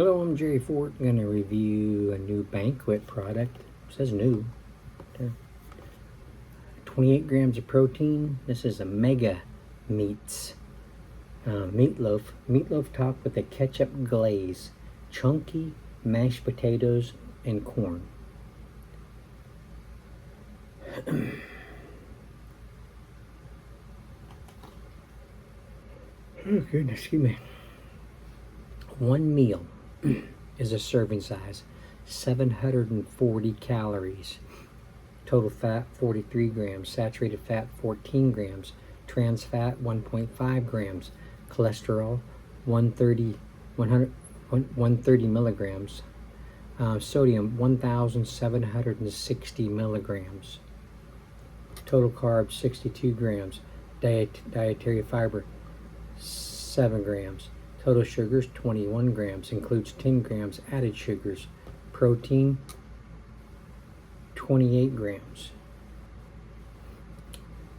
Hello, I'm Jerry Fort. I'm going to review a new Banquet product. It says new. 28 grams of protein. This is a mega meats. Meatloaf. Meatloaf topped with a ketchup glaze. Chunky mashed potatoes and corn. Oh, goodness, excuse me. One meal is a serving size, 740 calories. Total fat 43 grams, saturated fat 14 grams, trans fat 1.5 grams, cholesterol 130 milligrams, sodium 1,760 milligrams. Total carbs 62 grams, dietary fiber 7 grams. Total sugars 21 grams, includes 10 grams added sugars. Protein 28 grams.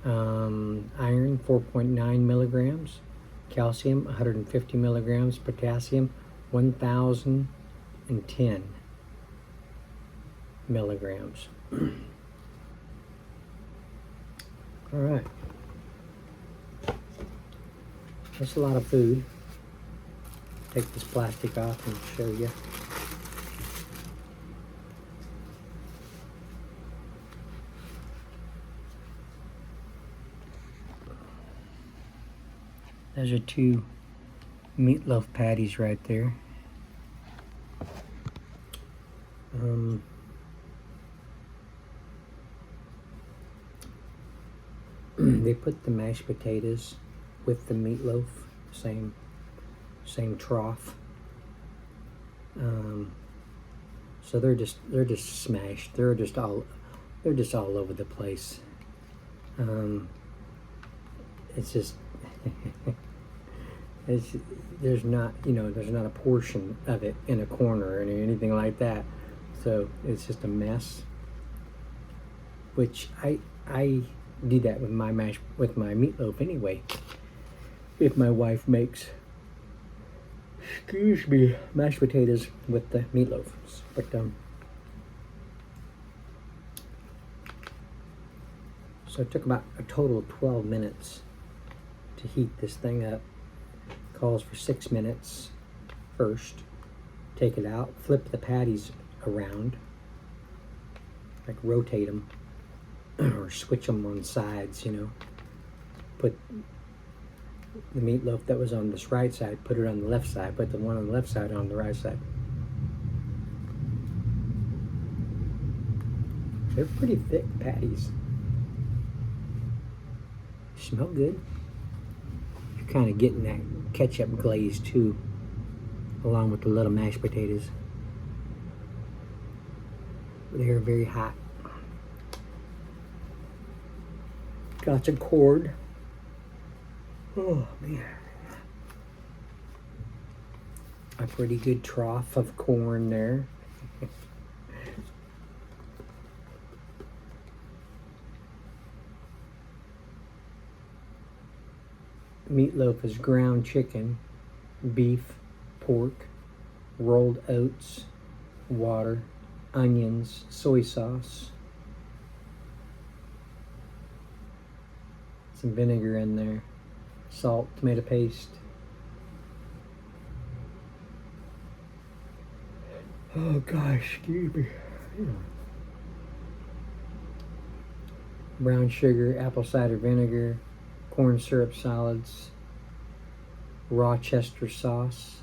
Iron 4.9 milligrams. Calcium 150 milligrams. Potassium 1,010 milligrams. All right. That's a lot of food. Take this plastic off and show you. Those are two meatloaf patties right there. They put the mashed potatoes with the meatloaf, same trough. So they're just smashed. They're just all over the place. It's just there's not a portion of it in a corner or anything like that. So it's just a mess. Which I do that with my meatloaf anyway. If my wife makes mashed potatoes with the meatloaf. But so it took about a total of 12 minutes to heat this thing up. Calls for 6 minutes first. Take it out, flip the patties around, like rotate them or switch them on sides, Put the meatloaf that was on this right side, put it on the left side, put the one on the left side on the right side. They're pretty thick patties. Smell good. You're kind of getting that ketchup glaze too, along with the little mashed potatoes. They are very hot. Got some corn. Oh man. A pretty good trough of corn there. Meatloaf is ground chicken, beef, pork, rolled oats, water, onions, soy sauce, some vinegar in there, salt, tomato paste. Oh gosh, excuse me. Brown sugar, apple cider vinegar, corn syrup solids, Rochester sauce,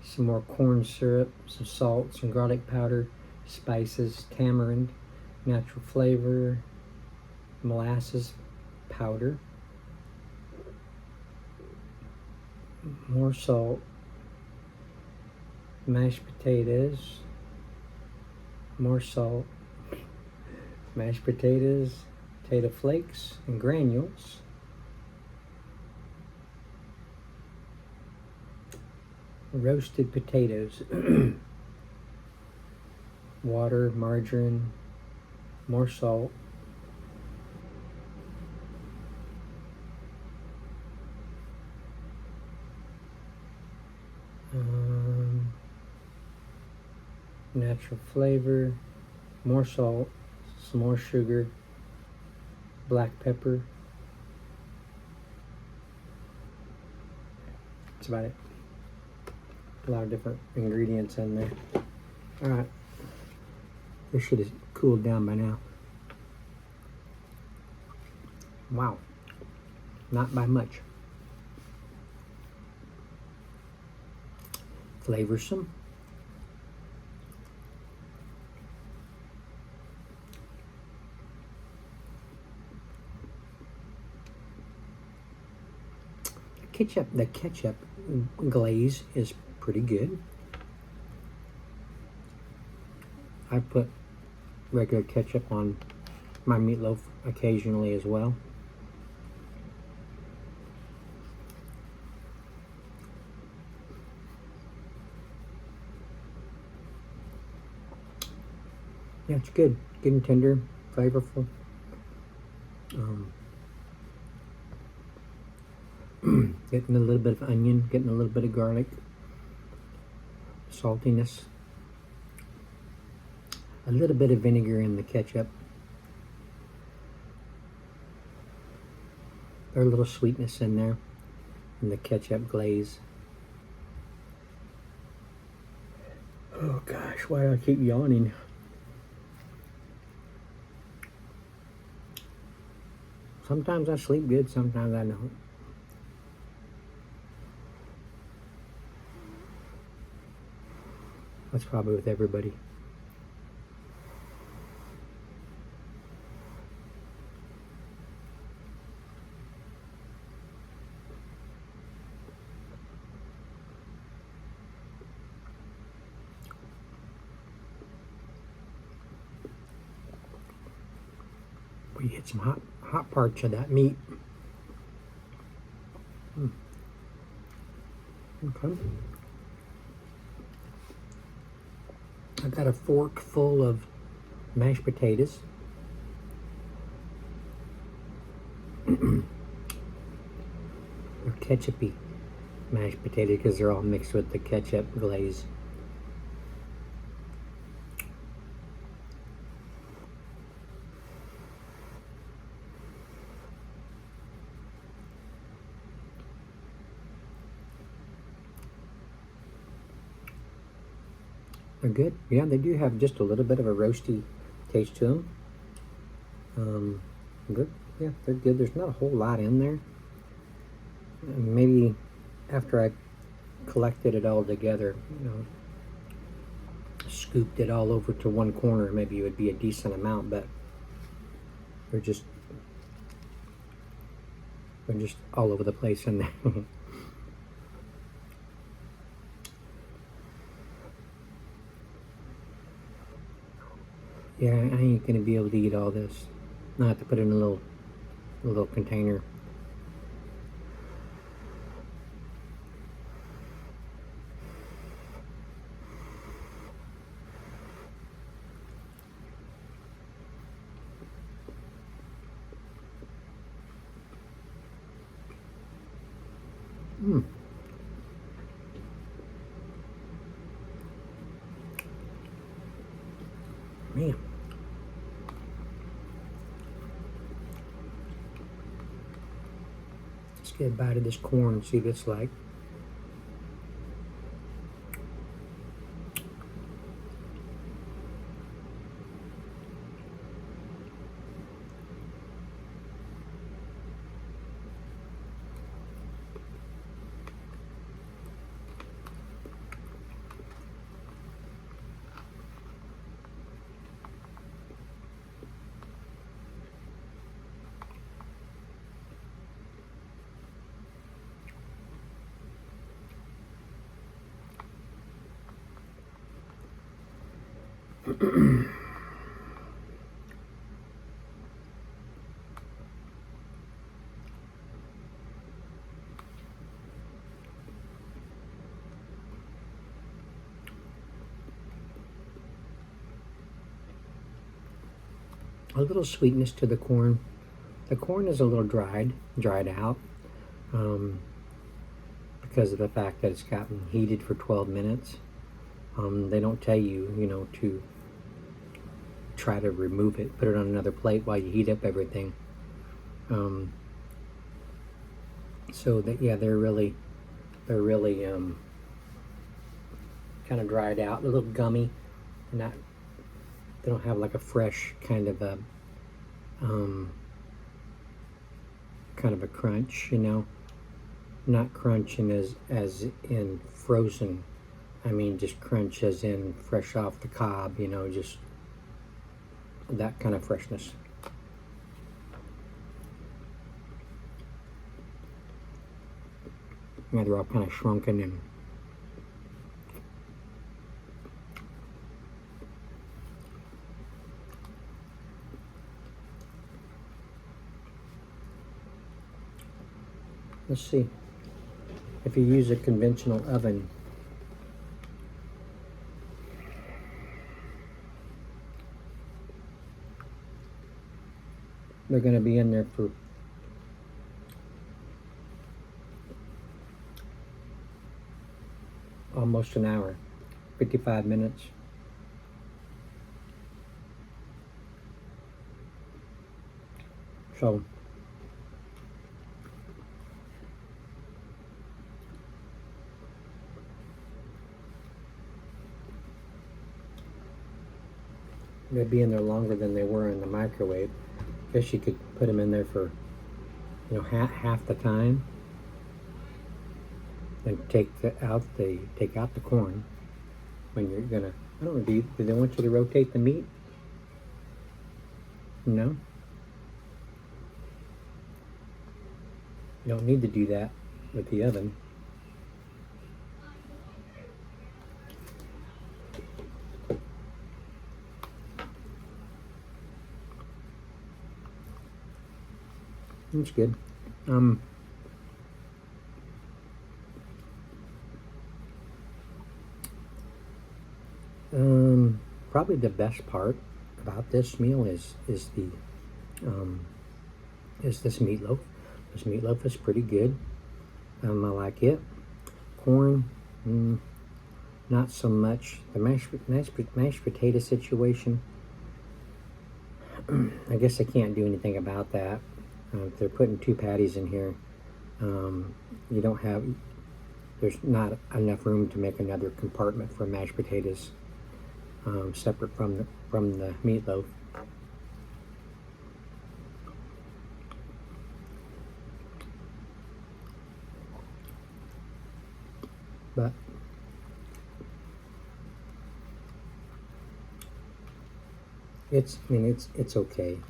some more corn syrup, some salt, some garlic powder, spices, tamarind, natural flavor, molasses powder, more salt, mashed potatoes, more salt, mashed potatoes, potato flakes and granules, roasted potatoes, water, margarine, more salt, Natural flavor, more salt, some more sugar, black pepper. That's about it. A lot of different ingredients in there. Alright. This shit is cooled down by now. Wow. Not by much. Flavorsome. The ketchup glaze is pretty good. I put regular ketchup on my meatloaf occasionally as well. Yeah, it's good. Good and tender, flavorful. Getting a little bit of onion, getting a little bit of garlic, saltiness, a little bit of vinegar in the ketchup. There's a little sweetness in there in the ketchup glaze. Oh gosh, why do I keep yawning? Sometimes I sleep good, sometimes I don't. That's probably with everybody. We hit some hot parts of that meat. Okay. I've got a fork full of mashed potatoes. They're ketchupy mashed potatoes because they're all mixed with the ketchup glaze. They're good. Yeah, they do have just a little bit of a roasty taste to them. Good. Yeah, they're good. There's not a whole lot in there. Maybe after I collected it all together, scooped it all over to one corner, maybe it would be a decent amount, but they're just all over the place in there. Yeah, I ain't gonna be able to eat all this. I have to put it in a little container. Man. Let's get a bite of this corn and see what it's like. A little sweetness to the corn. The corn is a little dried out, because of the fact that it's gotten heated for 12 minutes. They don't tell you, you know, to try to remove it, put it on another plate while you heat up everything. So that, yeah, they're really kind of dried out, a little gummy, not. They don't have like a fresh kind of a crunch, you know. Not crunching as in frozen. I mean, just crunch as in fresh off the cob, you know, just that kind of freshness. Yeah, they're all kind of shrunken and let's see. If you use a conventional oven, they're going to be in there for almost an hour, 55 minutes. So they'd be in there longer than they were in the microwave. Guess you could put them in there for, you know, half the time, and take out the corn when you're gonna. I don't know. Do they want you to rotate the meat? No. You don't need to do that with the oven. That's good. Probably the best part about this meal is this meatloaf. This meatloaf is pretty good. I like it. Corn, not so much. The mashed potato situation, I guess I can't do anything about that. If they're putting 2 patties in here, you don't have. There's not enough room to make another compartment for mashed potatoes, separate from the meatloaf. But it's okay.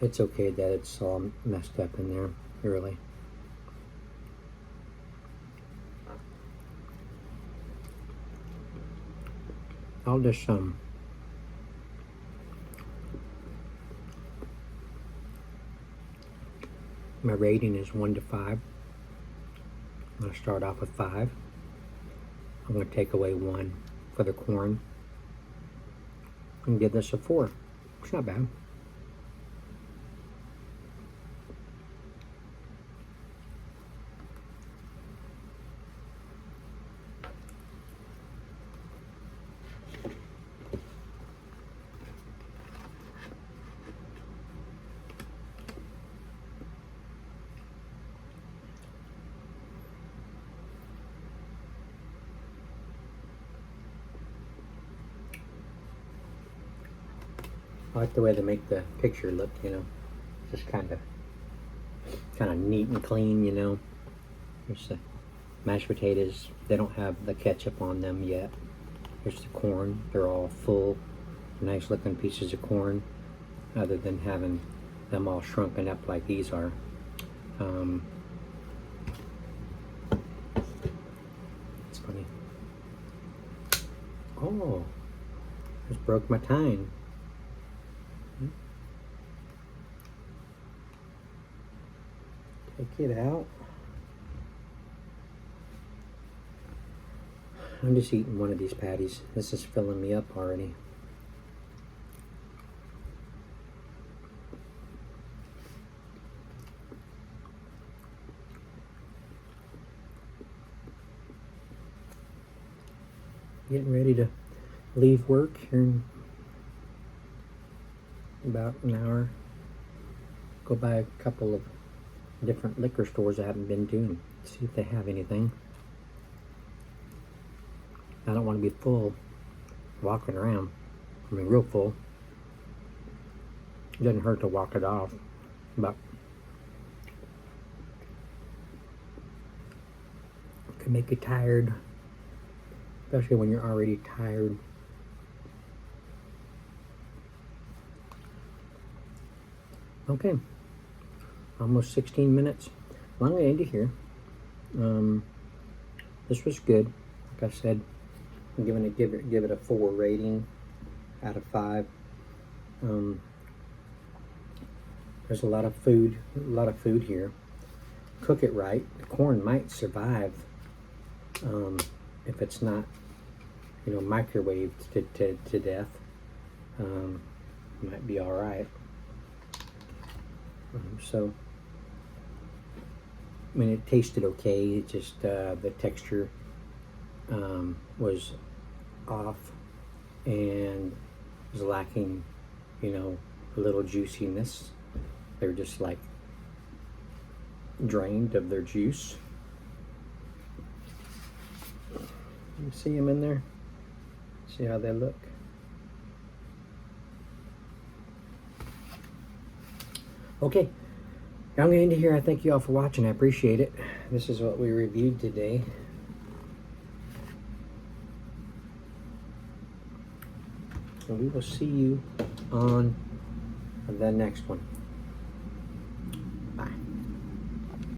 It's okay that it's all messed up in there, really. I'll just my rating is 1 to 5. I'm going to start off with 5. I'm going to take away 1 for the corn and give this a 4. It's not bad. I like the way they make the picture look, you know, just kind of neat and clean, you know. Here's the mashed potatoes. They don't have the ketchup on them yet. Here's the corn. They're all full, nice looking pieces of corn, other than having them all shrunken up like these are. It's funny. Oh, just broke my tine. Take it out. I'm just eating one of these patties. This is filling me up already. getting ready to leave work here in about an hour. Go by a couple of different liquor stores I haven't been to and see if they have anything. I don't want to be full walking around. I mean, real full. It doesn't hurt to walk it off, but it can make you tired, especially when you're already tired. Okay, almost 16 minutes. Well, I'm going to end it here. This was good. Like I said, I'm giving it give it a 4 rating out of 5. There's a lot of food here. Cook it right. The corn might survive if it's not, microwaved to death. Might be all right. So, I mean, it tasted okay. It just the texture was off and was lacking, a little juiciness. They're just like drained of their juice. You see them in there? See how they look? Okay, I'm going to end it here. I thank you all for watching. I appreciate it. This is what we reviewed today. So we will see you on the next one.